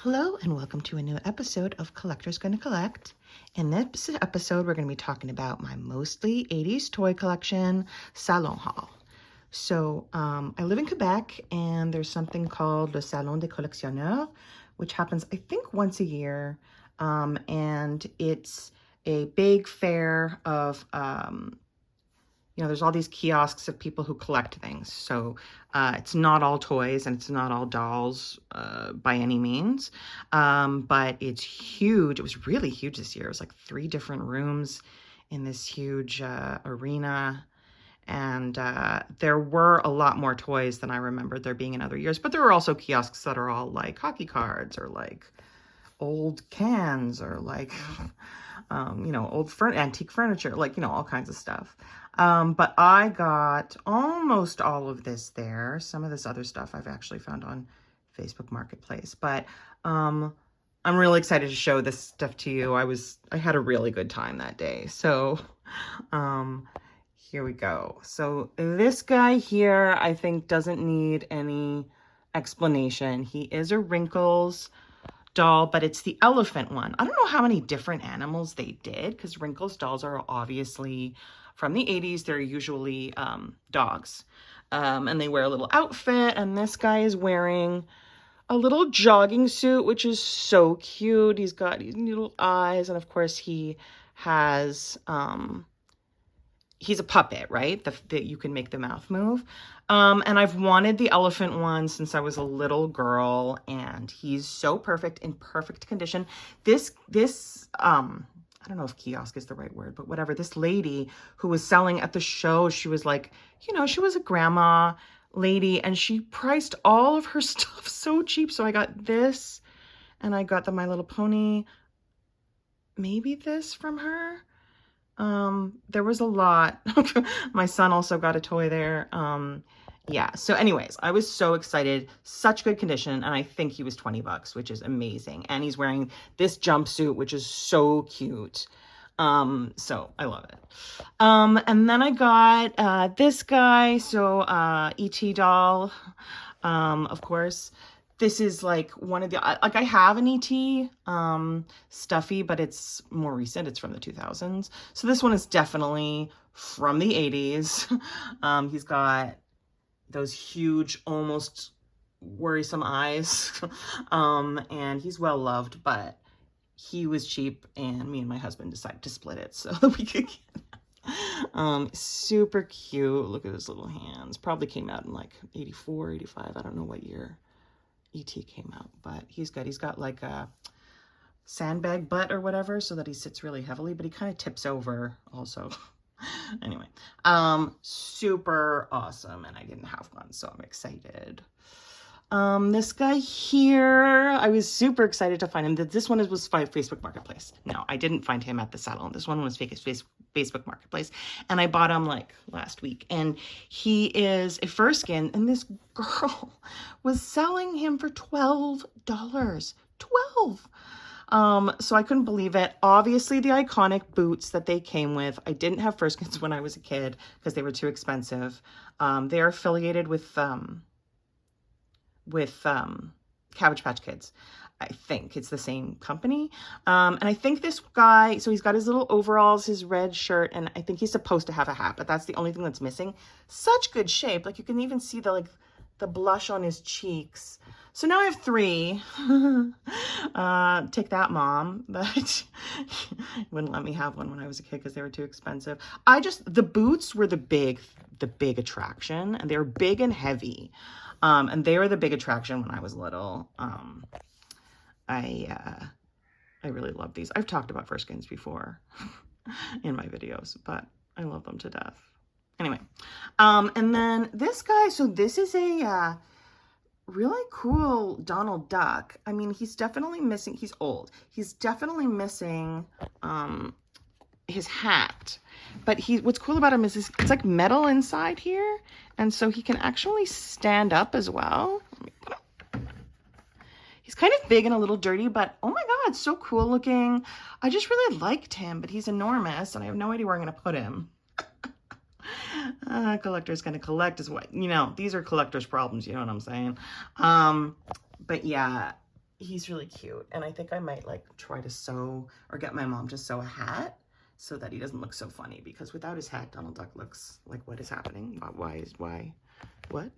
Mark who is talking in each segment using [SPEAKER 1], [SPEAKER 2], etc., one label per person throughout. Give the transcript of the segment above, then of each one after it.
[SPEAKER 1] Hello and welcome to a new episode of Collector's Gonna Collect. In this episode, we're going to be talking about my mostly 80s toy collection, Salon Haul. So I live in Quebec and there's something called le Salon des Collectionneurs, which happens, I think, once a year. And it's a big fair of there's all these kiosks of people who collect things. So it's not all toys and it's not all dolls by any means, but it's huge. It was really huge this year. It was like 3 different rooms in this huge arena. And there were a lot more toys than I remembered there being in other years. But there were also kiosks that are all like hockey cards or like old cans or like, old antique furniture, like, all kinds of stuff. But I got almost all of this there. Some of this other stuff I've actually found on Facebook Marketplace. But I'm really excited to show this stuff to you. I had a really good time that day. So here we go. So this guy here, I think, doesn't need any explanation. He is a Wrinkles doll, but it's the elephant one. I don't know how many different animals they did, because Wrinkles dolls are obviously from the 80s. They're usually dogs, and they wear a little outfit, and this guy is wearing a little jogging suit, which is so cute. He's got these little eyes, and of course he has he's a puppet, right? That you can make the mouth move. And I've wanted the elephant one since I was a little girl, and he's so perfect, in perfect condition. This I don't know if kiosk is the right word, but whatever. This lady who was selling at the show, she was like, she was a grandma lady, and she priced all of her stuff so cheap. So I got this, and I got the My Little Pony, maybe this from her. There was a lot. My son also got a toy there. Yeah. So anyways, I was so excited. Such good condition. And I think he was $20, which is amazing. And he's wearing this jumpsuit, which is so cute. So I love it. And then I got, this guy. So, E.T. doll, of course. This is like one of the, like, I have an E.T. stuffy, but it's more recent. It's from the 2000s. So this one is definitely from the 80s. He's got those huge, almost worrisome eyes. And he's well loved, but he was cheap, and me and my husband decided to split it so that we could get super cute. Look at his little hands. Probably came out in like 84, 85. I don't know what year E.T. came out, but he's good. He's got like a sandbag butt or whatever, so that he sits really heavily, but he kind of tips over also. Anyway, super awesome, and I didn't have one, so I'm excited. This guy here, I was super excited to find him. This one was Facebook Marketplace. No, I didn't find him at the salon. This one was Facebook Marketplace, and I bought him like last week. And he is a Furskin, and this girl was selling him for $12. $12. So I couldn't believe it. Obviously, the iconic boots that they came with. I didn't have Furskins when I was a kid because they were too expensive. They are affiliated with Cabbage Patch Kids. I think it's the same company. And I think this guy, so he's got his little overalls, his red shirt, and I think he's supposed to have a hat, but that's the only thing that's missing. Such good shape. Like, you can even see the blush on his cheeks. So now I have 3. Take that, Mom. But wouldn't let me have one when I was a kid because they were too expensive. The boots were the big attraction, and they were big and heavy. And they were the big attraction when I was little. I really love these. I've talked about Furskins before in my videos, but I love them to death. Anyway, and then this guy, so this is a really cool Donald Duck. I mean, he's definitely missing, he's old. He's definitely missing his hat. But what's cool about him is it's like metal inside here. And so he can actually stand up as well. He's kind of big and a little dirty, but oh my God, so cool looking. I just really liked him, but he's enormous and I have no idea where I'm going to put him. Collector's Gonna Collect is what, these are collector's problems, you know what I'm saying? But yeah, he's really cute. And I think I might like try to sew or get my mom to sew a hat so that he doesn't look so funny, because without his hat, Donald Duck looks like, what is happening? Why, what?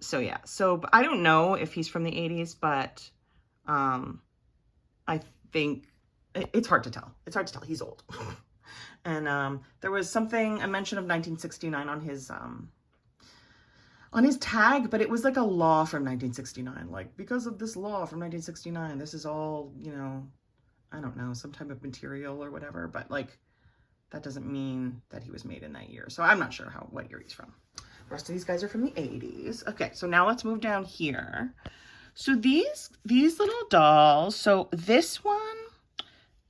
[SPEAKER 1] So yeah, so I don't know if he's from the 80s, but I think it's hard to tell. It's hard to tell. He's old. And there was something, a mention of 1969 on his tag, but it was like a law from 1969. Like, because of this law from 1969, this is all, you know, I don't know, some type of material or whatever, but like, that doesn't mean that he was made in that year. So I'm not sure what year he's from. The rest of these guys are from the 80s. Okay, so now let's move down here. So these little dolls, so this one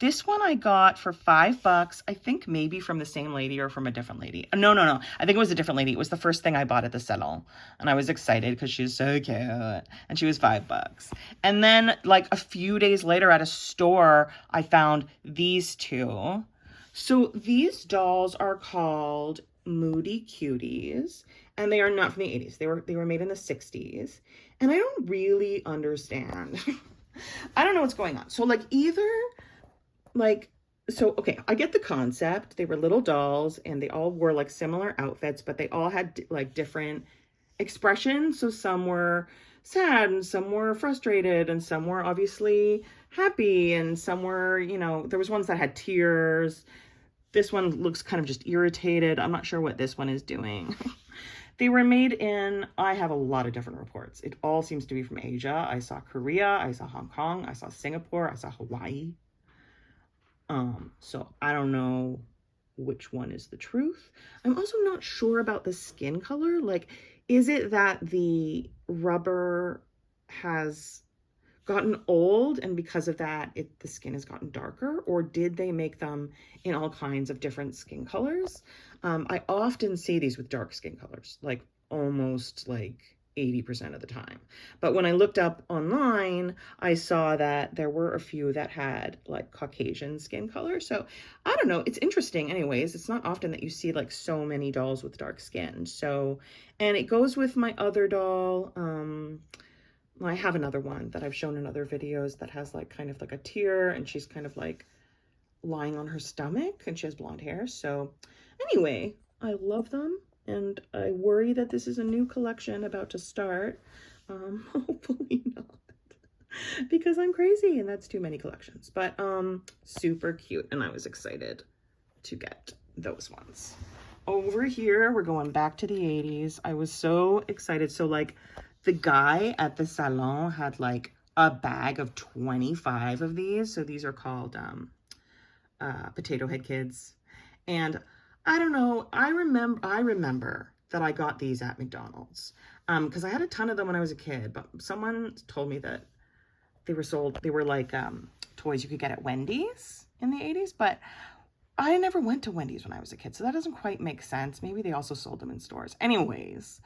[SPEAKER 1] I got for $5. I think maybe from the same lady or from a different lady. No. I think it was a different lady. It was the first thing I bought at the Salon. And I was excited because she was so cute. And she was $5. And then like a few days later at a store, I found these two. So these dolls are called Moody Cuties. And they are not from the 80s. They were made in the 60s. And I don't really understand. I don't know what's going on. So like okay, I get the concept. They were little dolls and they all wore like similar outfits, but they all had like different expressions. So some were sad and some were frustrated and some were obviously happy and some were, you know, there was ones that had tears. This one looks kind of just irritated. I'm not sure what this one is doing. They were made in, I have a lot of different reports. It all seems to be from Asia. I saw Korea, I saw Hong Kong, I saw Singapore, I saw Hawaii. So I don't know which one is the truth. I'm also not sure about the skin color. Like, is it that the rubber has gotten old and because of that the skin has gotten darker, or did they make them in all kinds of different skin colors? I often see these with dark skin colors, like almost like 80% of the time. But when I looked up online, I saw that there were a few that had like Caucasian skin color. So I don't know, it's interesting anyways. It's not often that you see like so many dolls with dark skin. So, and it goes with my other doll. I have another one that I've shown in other videos that has like kind of like a tear and she's kind of like lying on her stomach and she has blonde hair. So anyway, I love them. And I worry that this is a new collection about to start. Hopefully not, because I'm crazy and that's too many collections. But super cute, and I was excited to get those ones. Over here, we're going back to the 80s. I was so excited. So like the guy at the Salon had like a bag of 25 of these. So these are called potato head kids. And I don't know, I remember that I got these at McDonald's because I had a ton of them when I was a kid, but someone told me that they were sold, they were like toys you could get at Wendy's in the 80s, but I never went to Wendy's when I was a kid, so that doesn't quite make sense. Maybe they also sold them in stores. Anyways,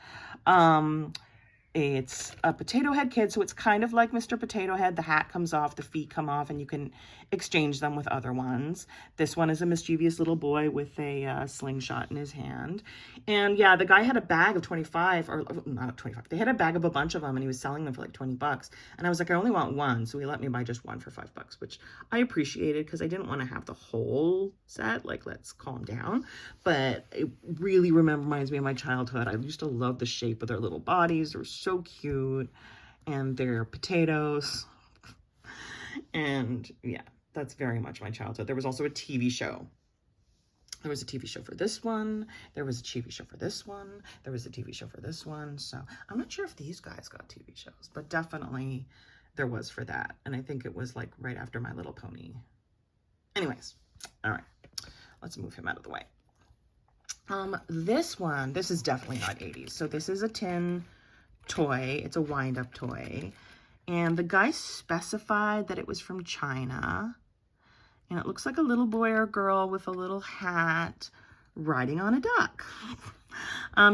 [SPEAKER 1] it's a potato head kid, so it's kind of like Mr. Potato Head. The hat comes off, the feet come off, and you can exchange them with other ones. This one is a mischievous little boy with a slingshot in his hand. And yeah, the guy had a bag of 25, or not 25. They had a bag of a bunch of them, and he was selling them for like 20 bucks. And I was like, I only want one, so he let me buy just one for $5, which I appreciated because I didn't want to have the whole set. Like, let's calm down. But it really reminds me of my childhood. I used to love the shape of their little bodies. They were so cute, and they're potatoes, and yeah, that's very much my childhood. There was also a TV show. There was a TV show for this one. There was a TV show for this one. There was a TV show for this one. So I'm not sure if these guys got TV shows, but definitely there was for that. And I think it was like right after My Little Pony. Anyways, all right, let's move him out of the way. This one, this is definitely not 80s. So this is a tin toy. It's a wind-up toy, and the guy specified that it was from China, and it looks like a little boy or girl with a little hat riding on a duck.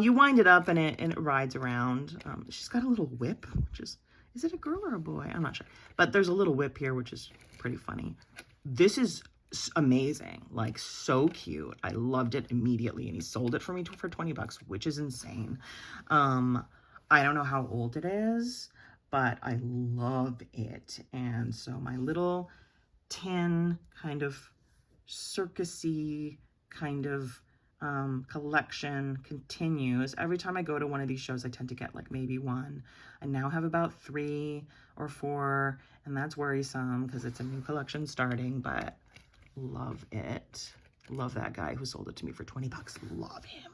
[SPEAKER 1] You wind it up and it rides around. She's got a little whip, which is it a girl or a boy? I'm not sure, but there's a little whip here, which is pretty funny. This is amazing, like so cute. I loved it immediately, and he sold it for me for 20 bucks, which is insane. I don't know how old it is. but I love it. And so my little tin kind of circusy kind of collection continues. Every time I go to one of these shows, I tend to get like maybe one. I now have about 3 or 4, and that's worrisome because it's a new collection starting, but love it. Love that guy who sold it to me for 20 bucks. Love him.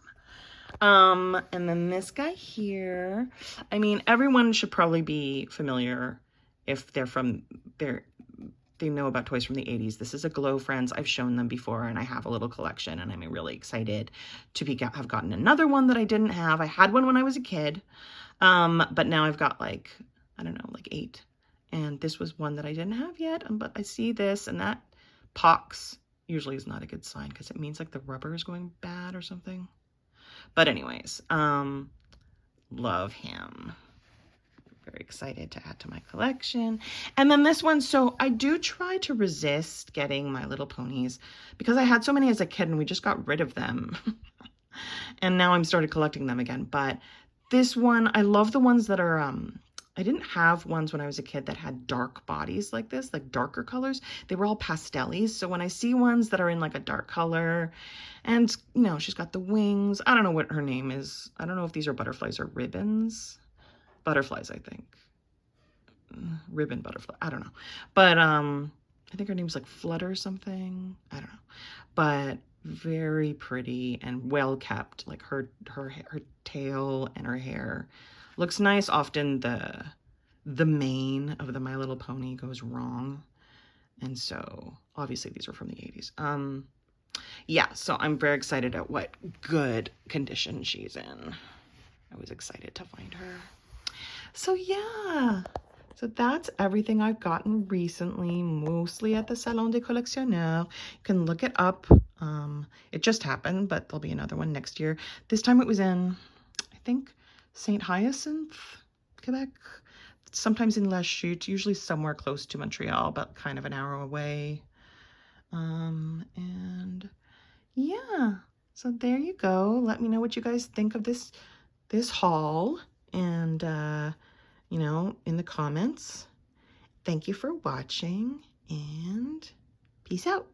[SPEAKER 1] And then this guy here, I mean, everyone should probably be familiar if they're from they know about toys from the 80s. This is a Glow Friends. I've shown them before, and I have a little collection, and I'm really excited to have gotten another one that I didn't have. I had one when I was a kid, but now I've got like, I don't know, like 8. And this was one that I didn't have yet, but I see this, and that pox usually is not a good sign because it means like the rubber is going bad or something. But anyways, love him. Very excited to add to my collection. And then this one, so I do try to resist getting My Little Ponies because I had so many as a kid and we just got rid of them. And now I'm started collecting them again. But this one, I love the ones that are, I didn't have ones when I was a kid that had dark bodies like this, like darker colors. They were all pastellies. So when I see ones that are in like a dark color and, you know, she's got the wings. I don't know what her name is. I don't know if these are butterflies or ribbons. Butterflies, I think. Ribbon butterfly. I don't know. But I think her name's like Flutter or something. I don't know. But very pretty and well kept. Like her tail and her hair looks nice. Often the mane of the My Little Pony goes wrong. And so obviously these are from the 80s. Yeah, so I'm very excited at what good condition she's in. I was excited to find her. So yeah, so that's everything I've gotten recently, mostly at the Salon des Collectionneurs. You can look it up. It just happened, but there'll be another one next year. This time it was in, I think, St. Hyacinthe, Quebec. Sometimes in La Chute, usually somewhere close to Montreal, but kind of an hour away. And yeah, so there you go. Let me know what you guys think of this haul. And, you know, in the comments. Thank you for watching, and peace out.